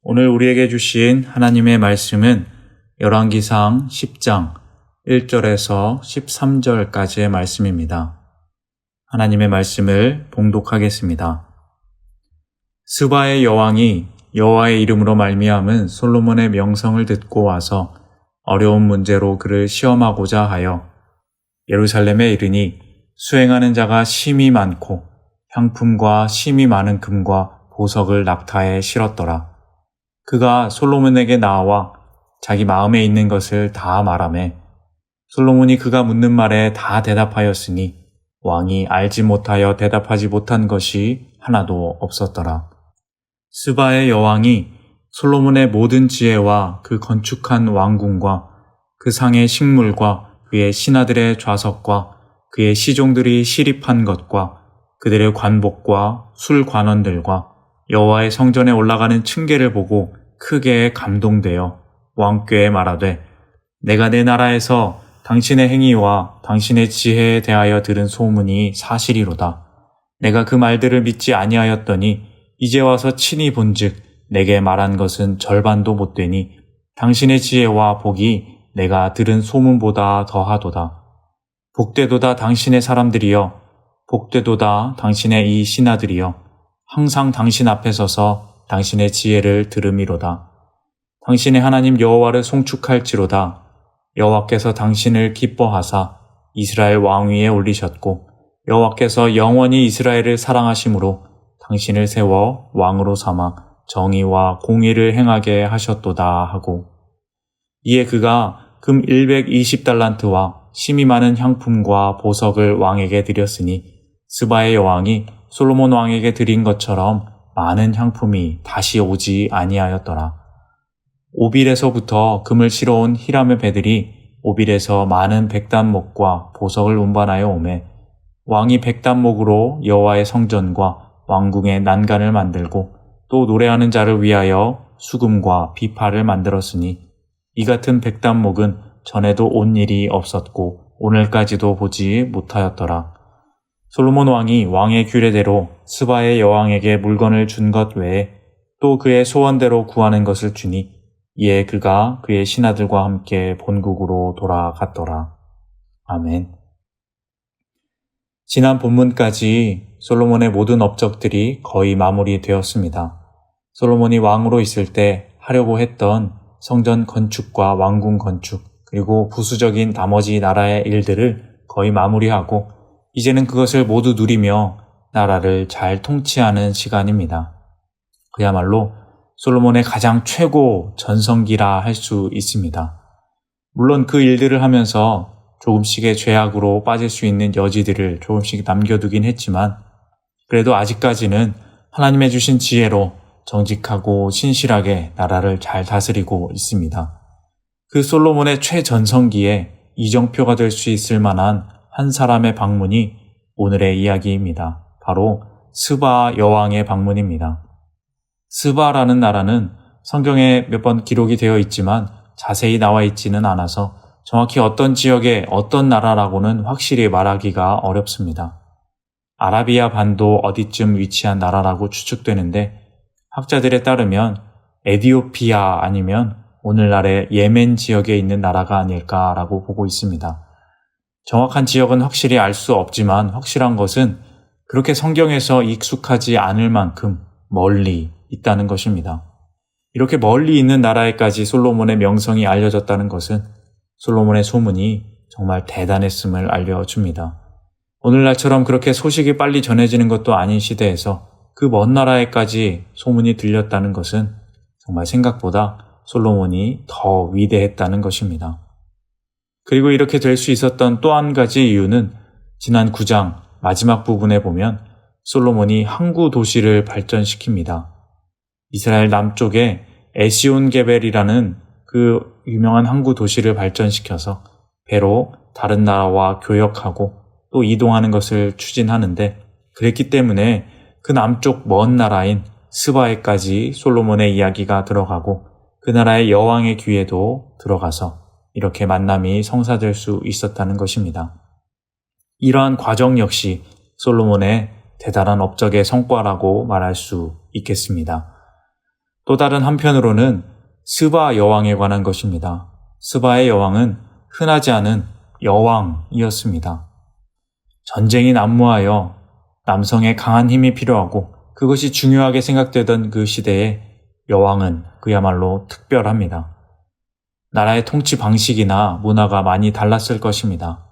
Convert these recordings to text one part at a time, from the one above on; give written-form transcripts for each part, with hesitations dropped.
오늘 우리에게 주신 하나님의 말씀은 열왕기상 10장 1절에서 13절까지의 말씀입니다. 하나님의 말씀을 봉독하겠습니다. 스바의 여왕이 여호와의 이름으로 말미암은 솔로몬의 명성을 듣고 와서 어려운 문제로 그를 시험하고자 하여 예루살렘에 이르니 수행하는 자가 심히 많고 향품과 심히 많은 금과 보석을 낙타에 실었더라. 그가 솔로몬에게 나와 자기 마음에 있는 것을 다 말하매 솔로몬이 그가 묻는 말에 다 대답하였으니 왕이 알지 못하여 대답하지 못한 것이 하나도 없었더라. 스바의 여왕이 솔로몬의 모든 지혜와 그 건축한 왕궁과 그 상의 식물과 그의 신하들의 좌석과 그의 시종들이 시립한 것과 그들의 관복과 술관원들과 여호와의 성전에 올라가는 층계를 보고 크게 감동되어 왕께 말하되 내가 내 나라에서 당신의 행위와 당신의 지혜에 대하여 들은 소문이 사실이로다. 내가 그 말들을 믿지 아니하였더니 이제 와서 친히 본즉 내게 말한 것은 절반도 못 되니 당신의 지혜와 복이 내가 들은 소문보다 더하도다. 복되도다 당신의 사람들이여, 복되도다 당신의 이 신하들이여, 항상 당신 앞에 서서 당신의 지혜를 들음이로다. 당신의 하나님 여호와를 송축할지로다. 여호와께서 당신을 기뻐하사 이스라엘 왕위에 올리셨고 여호와께서 영원히 이스라엘을 사랑하심으로 당신을 세워 왕으로 삼아 정의와 공의를 행하게 하셨도다 하고, 이에 그가 금 120달란트와 심히 많은 향품과 보석을 왕에게 드렸으니 스바의 여왕이 솔로몬 왕에게 드린 것처럼 많은 향품이 다시 오지 아니하였더라. 오빌에서부터 금을 실어온 히람의 배들이 오빌에서 많은 백단목과 보석을 운반하여 오매 왕이 백단목으로 여호와의 성전과 왕궁의 난간을 만들고 또 노래하는 자를 위하여 수금과 비파를 만들었으니 이 같은 백단목은 전에도 온 일이 없었고 오늘까지도 보지 못하였더라. 솔로몬 왕이 왕의 규례대로 스바의 여왕에게 물건을 준 것 외에 또 그의 소원대로 구하는 것을 주니 이에 그가 그의 신하들과 함께 본국으로 돌아갔더라. 아멘. 지난 본문까지 솔로몬의 모든 업적들이 거의 마무리되었습니다. 솔로몬이 왕으로 있을 때 하려고 했던 성전 건축과 왕궁 건축, 그리고 부수적인 나머지 나라의 일들을 거의 마무리하고 이제는 그것을 모두 누리며 나라를 잘 통치하는 시간입니다. 그야말로 솔로몬의 가장 최고 전성기라 할 수 있습니다. 물론 그 일들을 하면서 조금씩의 죄악으로 빠질 수 있는 여지들을 조금씩 남겨두긴 했지만 그래도 아직까지는 하나님의 주신 지혜로 정직하고 신실하게 나라를 잘 다스리고 있습니다. 그 솔로몬의 최전성기에 이정표가 될 수 있을 만한 한 사람의 방문이 오늘의 이야기입니다. 바로 스바 여왕의 방문입니다. 스바라는 나라는 성경에 몇 번 기록이 되어 있지만 자세히 나와 있지는 않아서 정확히 어떤 지역의 어떤 나라라고는 확실히 말하기가 어렵습니다. 아라비아 반도 어디쯤 위치한 나라라고 추측되는데 학자들에 따르면 에티오피아 아니면 오늘날의 예멘 지역에 있는 나라가 아닐까라고 보고 있습니다. 정확한 지역은 확실히 알 수 없지만 확실한 것은 그렇게 성경에서 익숙하지 않을 만큼 멀리 있다는 것입니다. 이렇게 멀리 있는 나라에까지 솔로몬의 명성이 알려졌다는 것은 솔로몬의 소문이 정말 대단했음을 알려줍니다. 오늘날처럼 그렇게 소식이 빨리 전해지는 것도 아닌 시대에서 그 먼 나라에까지 소문이 들렸다는 것은 정말 생각보다 솔로몬이 더 위대했다는 것입니다. 그리고 이렇게 될 수 있었던 또 한 가지 이유는 지난 9장 마지막 부분에 보면 솔로몬이 항구 도시를 발전시킵니다. 이스라엘 남쪽에 에시온게벨이라는 그 유명한 항구 도시를 발전시켜서 배로 다른 나라와 교역하고 또 이동하는 것을 추진하는데 그랬기 때문에 그 남쪽 먼 나라인 스바에까지 솔로몬의 이야기가 들어가고 그 나라의 여왕의 귀에도 들어가서 이렇게 만남이 성사될 수 있었다는 것입니다. 이러한 과정 역시 솔로몬의 대단한 업적의 성과라고 말할 수 있겠습니다. 또 다른 한편으로는 스바 여왕에 관한 것입니다. 스바의 여왕은 흔하지 않은 여왕이었습니다. 전쟁이 난무하여 남성의 강한 힘이 필요하고 그것이 중요하게 생각되던 그 시대에 여왕은 그야말로 특별합니다. 나라의 통치 방식이나 문화가 많이 달랐을 것입니다.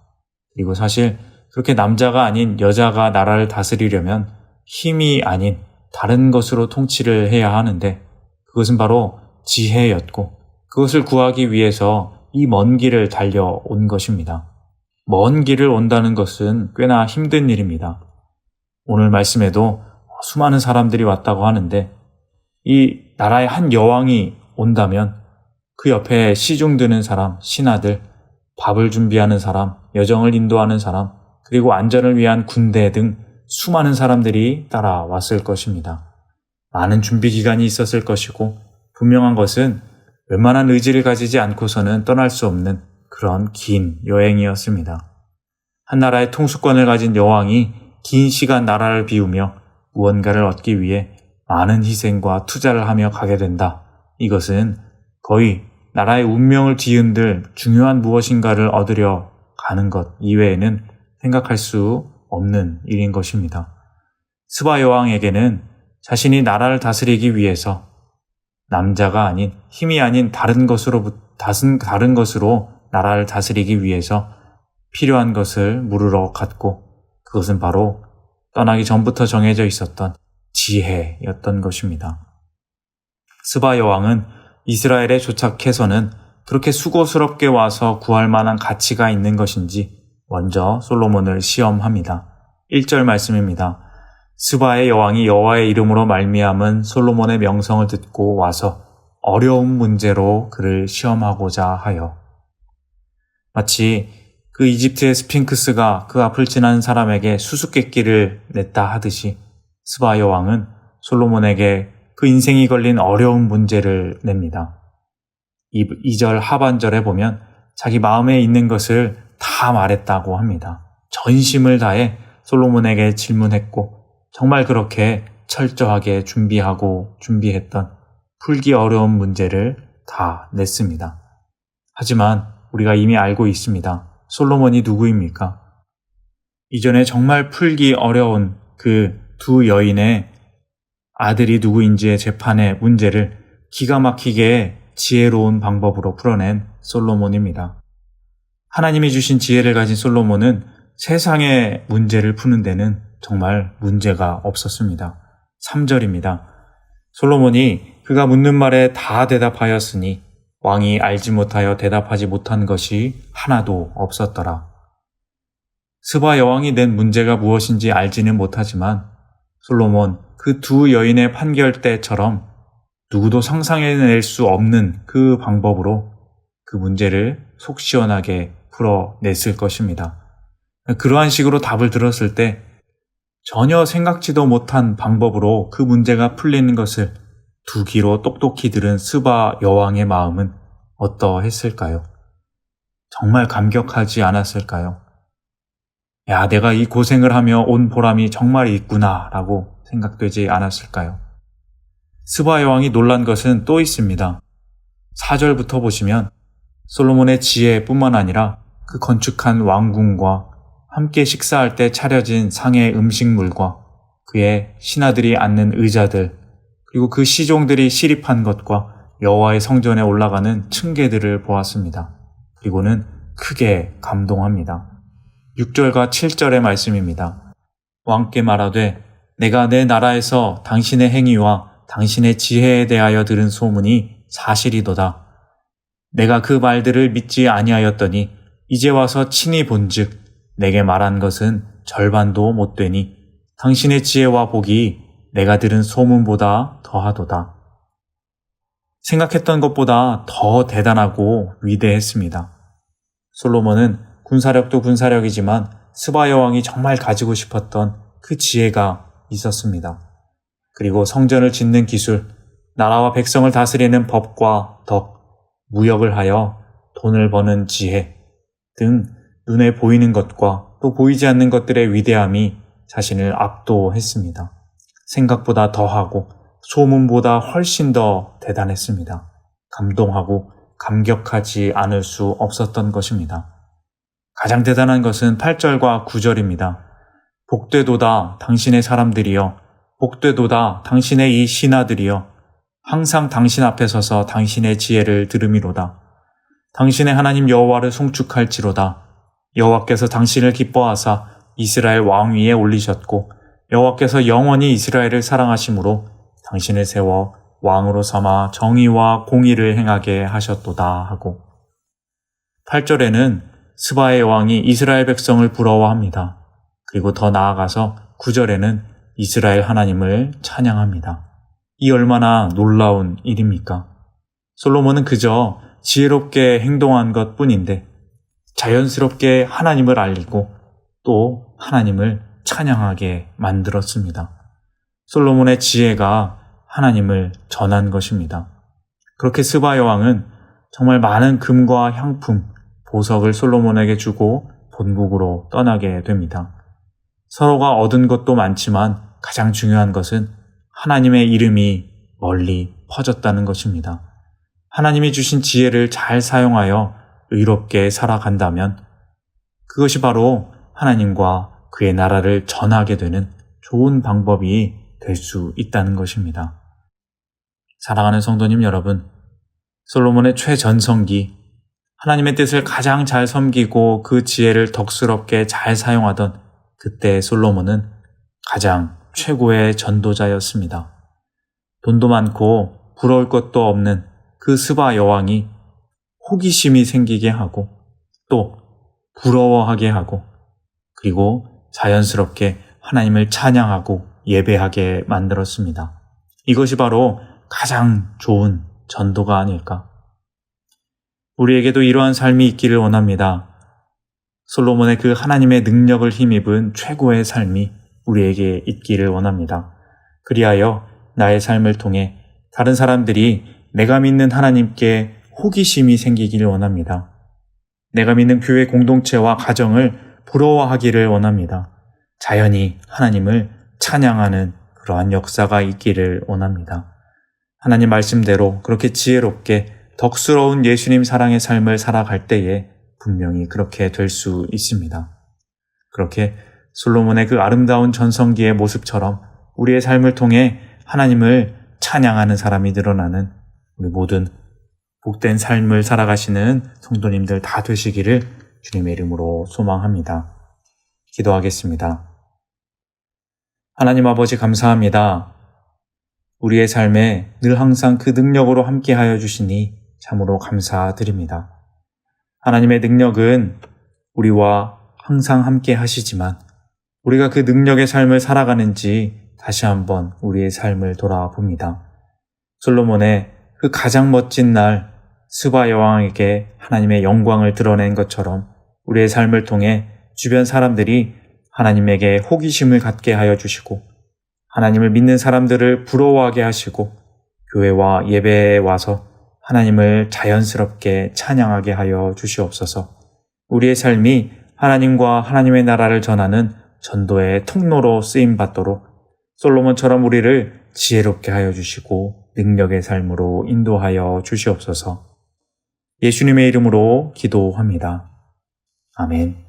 그리고 사실 그렇게 남자가 아닌 여자가 나라를 다스리려면 힘이 아닌 다른 것으로 통치를 해야 하는데 그것은 바로 지혜였고 그것을 구하기 위해서 이 먼 길을 달려온 것입니다. 먼 길을 온다는 것은 꽤나 힘든 일입니다. 오늘 말씀에도 수많은 사람들이 왔다고 하는데 이 나라의 한 여왕이 온다면 그 옆에 시중 드는 사람, 신하들, 밥을 준비하는 사람, 여정을 인도하는 사람, 그리고 안전을 위한 군대 등 수많은 사람들이 따라왔을 것입니다. 많은 준비 기간이 있었을 것이고 분명한 것은 웬만한 의지를 가지지 않고서는 떠날 수 없는 그런 긴 여행이었습니다. 한 나라의 통수권을 가진 여왕이 긴 시간 나라를 비우며 무언가를 얻기 위해 많은 희생과 투자를 하며 가게 된다. 이것은 거의 나라의 운명을 뒤흔들 중요한 무엇인가를 얻으려 가는 것 이외에는 생각할 수 없는 일인 것입니다. 스바 여왕에게는 자신이 나라를 다스리기 위해서 남자가 아닌 힘이 아닌 다른 것으로 나라를 다스리기 위해서 필요한 것을 물으러 갔고 그것은 바로 떠나기 전부터 정해져 있었던 지혜였던 것입니다. 스바 여왕은 이스라엘에 도착해서는 그렇게 수고스럽게 와서 구할 만한 가치가 있는 것인지 먼저 솔로몬을 시험합니다. 1절 말씀입니다. 스바의 여왕이 여호와의 이름으로 말미암은 솔로몬의 명성을 듣고 와서 어려운 문제로 그를 시험하고자 하여. 마치 그 이집트의 스핑크스가 그 앞을 지나는 사람에게 수수께끼를 냈다 하듯이 스바 여왕은 솔로몬에게 그 인생이 걸린 어려운 문제를 냅니다. 2절 하반절에 보면 자기 마음에 있는 것을 다 말했다고 합니다. 전심을 다해 솔로몬에게 질문했고 정말 그렇게 철저하게 준비했던 풀기 어려운 문제를 다 냈습니다. 하지만 우리가 이미 알고 있습니다. 솔로몬이 누구입니까? 이전에 정말 풀기 어려운 그 두 여인의 아들이 누구인지의 재판의 문제를 기가 막히게 지혜로운 방법으로 풀어낸 솔로몬입니다. 하나님이 주신 지혜를 가진 솔로몬은 세상의 문제를 푸는 데는 정말 문제가 없었습니다. 3절입니다. 솔로몬이 그가 묻는 말에 다 대답하였으니 왕이 알지 못하여 대답하지 못한 것이 하나도 없었더라. 스바 여왕이 낸 문제가 무엇인지 알지는 못하지만 솔로몬 그 두 여인의 판결 때처럼 누구도 상상해낼 수 없는 그 방법으로 그 문제를 속 시원하게 풀어냈을 것입니다. 그러한 식으로 답을 들었을 때 전혀 생각지도 못한 방법으로 그 문제가 풀리는 것을 두 귀로 똑똑히 들은 스바 여왕의 마음은 어떠했을까요? 정말 감격하지 않았을까요? 야, 내가 이 고생을 하며 온 보람이 정말 있구나 라고 생각되지 않았을까요? 스바 여왕이 놀란 것은 또 있습니다. 4절부터 보시면 솔로몬의 지혜뿐만 아니라 그 건축한 왕궁과 함께 식사할 때 차려진 상의 음식물과 그의 신하들이 앉는 의자들 그리고 그 시종들이 시립한 것과 여호와의 성전에 올라가는 층계들을 보았습니다. 그리고는 크게 감동합니다. 6절과 7절의 말씀입니다. 왕께 말하되 내가 내 나라에서 당신의 행위와 당신의 지혜에 대하여 들은 소문이 사실이도다. 내가 그 말들을 믿지 아니하였더니 이제 와서 친히 본즉 내게 말한 것은 절반도 못 되니 당신의 지혜와 복이 내가 들은 소문보다 더하도다. 생각했던 것보다 더 대단하고 위대했습니다. 솔로몬은 군사력도 군사력이지만 스바 여왕이 정말 가지고 싶었던 그 지혜가 있었습니다. 그리고 성전을 짓는 기술, 나라와 백성을 다스리는 법과 덕, 무역을 하여 돈을 버는 지혜 등 눈에 보이는 것과 또 보이지 않는 것들의 위대함이 자신을 압도했습니다. 생각보다 더하고 소문보다 훨씬 더 대단했습니다. 감동하고 감격하지 않을 수 없었던 것입니다. 가장 대단한 것은 8절과 9절입니다. 복되도다 당신의 사람들이여, 복되도다 당신의 이 신하들이여, 항상 당신 앞에 서서 당신의 지혜를 들음이로다. 당신의 하나님 여호와를 송축할지로다. 여호와께서 당신을 기뻐하사 이스라엘 왕 위에 올리셨고 여호와께서 영원히 이스라엘을 사랑하심으로 당신을 세워 왕으로 삼아 정의와 공의를 행하게 하셨도다 하고, 8절에는 스바의 왕이 이스라엘 백성을 부러워합니다. 그리고 더 나아가서 9절에는 이스라엘 하나님을 찬양합니다. 이 얼마나 놀라운 일입니까? 솔로몬은 그저 지혜롭게 행동한 것 뿐인데 자연스럽게 하나님을 알리고 또 하나님을 찬양하게 만들었습니다. 솔로몬의 지혜가 하나님을 전한 것입니다. 그렇게 스바 여왕은 정말 많은 금과 향품, 보석을 솔로몬에게 주고 본국으로 떠나게 됩니다. 서로가 얻은 것도 많지만 가장 중요한 것은 하나님의 이름이 멀리 퍼졌다는 것입니다. 하나님이 주신 지혜를 잘 사용하여 의롭게 살아간다면 그것이 바로 하나님과 그의 나라를 전하게 되는 좋은 방법이 될 수 있다는 것입니다. 사랑하는 성도님 여러분, 솔로몬의 최전성기, 하나님의 뜻을 가장 잘 섬기고 그 지혜를 덕스럽게 잘 사용하던 그때 솔로몬은 가장 최고의 전도자였습니다. 돈도 많고 부러울 것도 없는 그 스바 여왕이 호기심이 생기게 하고 또 부러워하게 하고 그리고 자연스럽게 하나님을 찬양하고 예배하게 만들었습니다. 이것이 바로 가장 좋은 전도가 아닐까. 우리에게도 이러한 삶이 있기를 원합니다. 솔로몬의 그 하나님의 능력을 힘입은 최고의 삶이 우리에게 있기를 원합니다. 그리하여 나의 삶을 통해 다른 사람들이 내가 믿는 하나님께 호기심이 생기기를 원합니다. 내가 믿는 교회 공동체와 가정을 부러워하기를 원합니다. 자연히 하나님을 찬양하는 그러한 역사가 있기를 원합니다. 하나님 말씀대로 그렇게 지혜롭게 덕스러운 예수님 사랑의 삶을 살아갈 때에 분명히 그렇게 될 수 있습니다. 그렇게 솔로몬의 그 아름다운 전성기의 모습처럼 우리의 삶을 통해 하나님을 찬양하는 사람이 늘어나는 우리 모든 복된 삶을 살아가시는 성도님들 다 되시기를 주님의 이름으로 소망합니다. 기도하겠습니다. 하나님 아버지 감사합니다. 우리의 삶에 늘 항상 그 능력으로 함께하여 주시니 참으로 감사드립니다. 하나님의 능력은 우리와 항상 함께 하시지만 우리가 그 능력의 삶을 살아가는지 다시 한번 우리의 삶을 돌아봅니다. 솔로몬의 그 가장 멋진 날 스바 여왕에게 하나님의 영광을 드러낸 것처럼 우리의 삶을 통해 주변 사람들이 하나님에게 호기심을 갖게 하여 주시고 하나님을 믿는 사람들을 부러워하게 하시고 교회와 예배에 와서 하나님을 자연스럽게 찬양하게 하여 주시옵소서. 우리의 삶이 하나님과 하나님의 나라를 전하는 전도의 통로로 쓰임받도록 솔로몬처럼 우리를 지혜롭게 하여 주시고 능력의 삶으로 인도하여 주시옵소서. 예수님의 이름으로 기도합니다. 아멘.